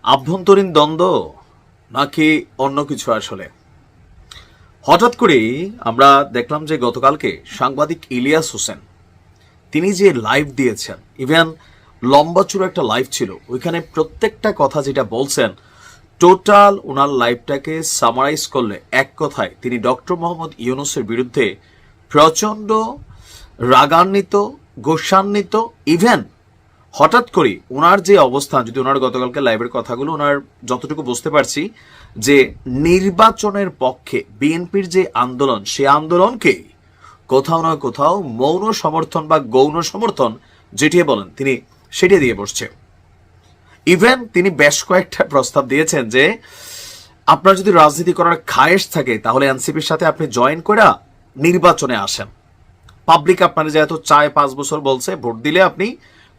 আভ্যন্তরীণ দ্বন্দ্ব নাকি অন্য কিছু? আসলে হঠাৎ করেই আমরা দেখলাম যে গতকালকে সাংবাদিক ইলিয়াস হোসেন তিনি যে লাইভ দিয়েছেন, ইভেন লম্বা চূড়া একটা লাইভ ছিল, ওইখানে প্রত্যেকটা কথা যেটা বলছেন টোটাল ওনার লাইভটাকে সামারাইজ করলে এক কথায় তিনি ডক্টর মোহাম্মদ ইউনূসের বিরুদ্ধে প্রচণ্ড রাগান্বিত, গোসান্বিত। ইভেন হঠাৎ করে ওনার যে অবস্থান, যদি ওনার গতকালকে লাইভের কথাগুলো ওনার যতটুকু বুঝতে পারছি, যে নির্বাচনের পক্ষে বিএনপির যে আন্দোলন, সে আন্দোলনকে কোথাও না কোথাও মৌন সমর্থন বা গৌণ সমর্থন যেটি বলেন তিনি সেটি দিয়ে বসছে। ইভেন তিনি বেশ কয়েকটা প্রস্তাব দিয়েছেন যে আপনার যদি রাজনীতি করার খায়েশ থাকে তাহলে এনসিপির সাথে আপনি জয়েন করে নির্বাচনে আসেন। পাবলিক আপনার যেহেতু চায় 5 বছর বলছে, ভোট দিলে আপনি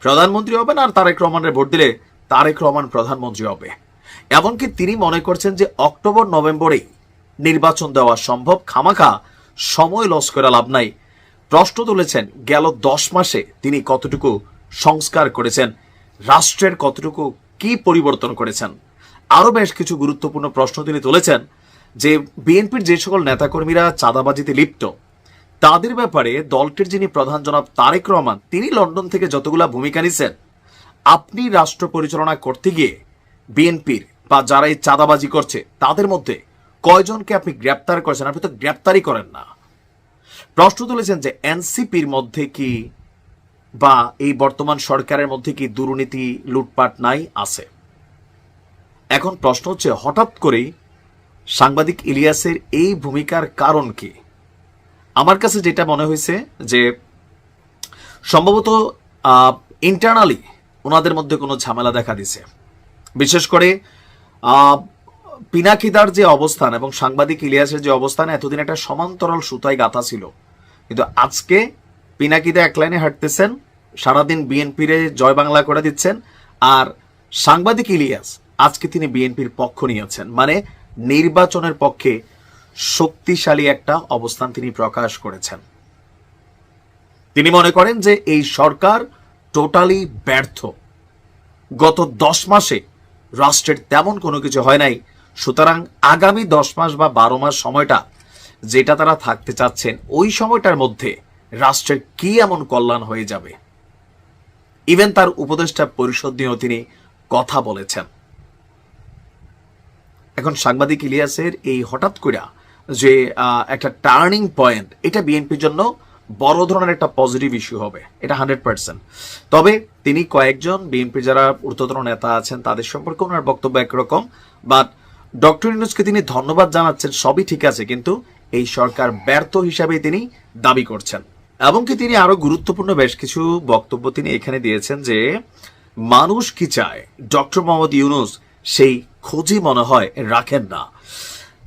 প্রধানমন্ত্রী হবেন, আর তারেক রহমানের ভোট দিলে তারেক রহমান প্রধানমন্ত্রী হবে। এমনকি তিনি মনে করছেন যে অক্টোবর নভেম্বরেই নির্বাচন দেওয়া সম্ভব, খামাখা সময় লস করে লাভ নাই। প্রশ্ন তুলেছেন গেল 10 মাসে তিনি কতটুকু সংস্কার করেছেন, রাষ্ট্রের কতটুকু কি পরিবর্তন করেছেন। আরো বেশ কিছু গুরুত্বপূর্ণ প্রশ্ন তিনি তুলেছেন যে বিএনপির যে সকল নেতাকর্মীরা চাঁদাবাজিতে লিপ্ত তাদের ব্যাপারে দলটির যিনি প্রধান জনাব তারেক রহমান, তিনি লন্ডন থেকে যতগুলা ভূমিকা নিছেন, আপনি রাষ্ট্র পরিচালনা করতে গিয়ে বিএনপির বা যারা এই চাঁদাবাজি করছে তাদের মধ্যে কয়জনকে আপনি গ্রেপ্তার করেছেন? আপনি তো গ্রেপ্তারই করেন না। প্রশ্ন তুলেছেন যে এনসিপির মধ্যে কি বা এই বর্তমান সরকারের মধ্যে কি দুর্নীতি, লুটপাট নাই? আছে। এখন প্রশ্ন হচ্ছে হঠাৎ করেই সাংবাদিক ইলিয়াসের এই ভূমিকার কারণ কি? আমার কাছে যেটা মনে হয়েছে যে সম্ভবত ইন্টারনালি ওনাদের মধ্যে কোনো ঝামেলা দেখা দিছে। বিশেষ করে পিনাকিদার যে অবস্থান এবং সাংবাদিক ইলিয়াসের যে অবস্থান, এতদিন একটা সমান্তরাল সুতায় গাঁথা ছিল, কিন্তু আজকে পিনাকিদা এক লাইনে হাঁটতেছেন, সারাদিন বিএনপিরে জয় বাংলা করে দিচ্ছেন, আর সাংবাদিক ইলিয়াস আজকে তিনি বিএনপির পক্ষ নিয়েছেন, মানে নির্বাচনের পক্ষে শক্তিশালী একটা অবস্থান তিনি প্রকাশ করেছেন। তিনি মনে করেন যে এই সরকার টোটালি ব্যর্থ, গত 10 মাসে রাষ্ট্রের তেমন কোনো কিছু হয় নাই, সুতরাং আগামী 10 মাস বা 12 মাস সময়টা যেটা তারা থাকতে চাচ্ছেন, ওই সময়টার মধ্যে রাষ্ট্রের কি এমন কল্যাণ হয়ে যাবে। ইভেন তার উপদেষ্টা পরিষদ নিয়েও তিনি কথা বলেছেন। এখন সাংবাদিক ইলিয়াসের এই হঠাৎ করে যে একটা টার্নিং পয়েন্ট, এটা বিএনপির জন্য বড় ধরনের একটা পজিটিভ ইস্যু হবে, এটা 100%। তবে তিনি কয়েকজন বিএনপির যারা ঊর্ধ্বতন নেতা আছেন তাদের সম্পর্কে ওনার বক্তব্য একরকম, বাট ডক্টর ইউনূসকে তিনি ধন্যবাদ জানাচ্ছেন, সবই ঠিক আছে, কিন্তু এই সরকার ব্যর্থ হিসাবে তিনি দাবি করছেন। এমনকি তিনি আরো গুরুত্বপূর্ণ বেশ কিছু বক্তব্য তিনি এখানে দিয়েছেন যে মানুষ কি চায় ডক্টর মোহাম্মদ ইউনূস সেই খোঁজই মনে হয় রাখেন না।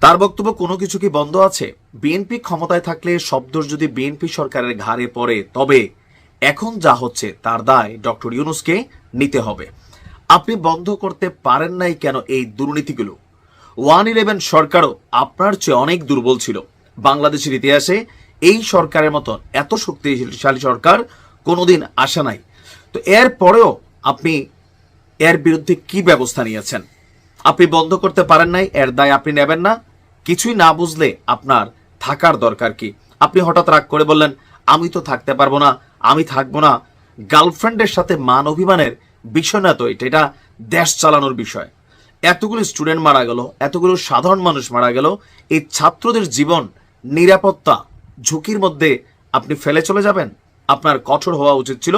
তার বক্তব্য, কোনো কিছু কি বন্ধ আছে? বিএনপি ক্ষমতায় থাকলে সব দোষ যদি বিএনপি সরকারের ঘাড়ে পড়ে, তবে এখন যা হচ্ছে তার দায় ডক্টর ইউনূসকে নিতে হবে। আপনি বন্ধ করতে পারেন নাই কেন এই দুর্নীতিগুলো? 111 সরকারও আপনার চেয়ে অনেক দুর্বল ছিল। বাংলাদেশের ইতিহাসে এই সরকারের মতন এত শক্তিশালী সরকার কোনোদিন আসে নাই। তো এর পরেও আপনি এর বিরুদ্ধে কি ব্যবস্থা নিয়েছেন? আপনি বন্ধ করতে পারেন নাই, এর দায় আপনি নেবেন না? কিছুই না বুঝলে আপনার থাকার দরকার কি? আপনি হঠাৎ রাগ করে বললেন আমি তো থাকতে পারবো না, আমি থাকবো না। গার্লফ্রেন্ডের সাথে মান অভিমানের বিষয় না তো এটা দেশ চালানোর বিষয়। এতগুলো স্টুডেন্ট মারা গেল, এতগুলো সাধারণ মানুষ মারা গেল, এই ছাত্রদের জীবন নিরাপত্তা ঝুঁকির মধ্যে আপনি ফেলে চলে যাবেন? আপনার কঠোর হওয়া উচিত ছিল।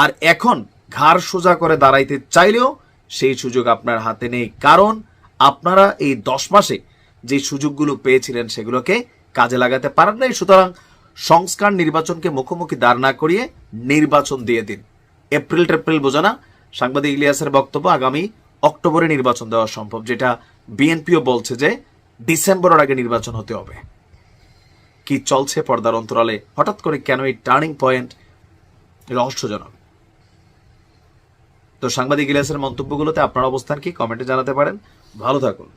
আর এখন ঘাড় সোজা করে দাঁড়াইতে চাইলেও সেই সুযোগ আপনার হাতে নেই, কারণ আপনারা এই 10 মাসে যে সুযোগগুলো পেয়েছিলেন সেগুলোকে কাজে লাগাতে পারেন নাই। সুতরাং সংস্কার নির্বাচনকে মুখোমুখি দাঁড় না করিয়ে নির্বাচন দিয়ে দিন। এপ্রিল বোঝা না? সাংবাদিক ইলিয়াসের বক্তব্য আগামী অক্টোবরে নির্বাচন দেওয়া সম্ভব, যেটা বিএনপিও বলছে যে ডিসেম্বরের আগে নির্বাচন হতে হবে। কি চলছে পর্দার অন্তরালে? হঠাৎ করে কেন এই টার্নিং পয়েন্ট? রহস্যজনক। তো সাংবাদিক ইলিয়াসের মন্তব্যগুলোতে আপনার অবস্থান কি? কমেন্টে জানাতে পারেন। ভালো থাকুন।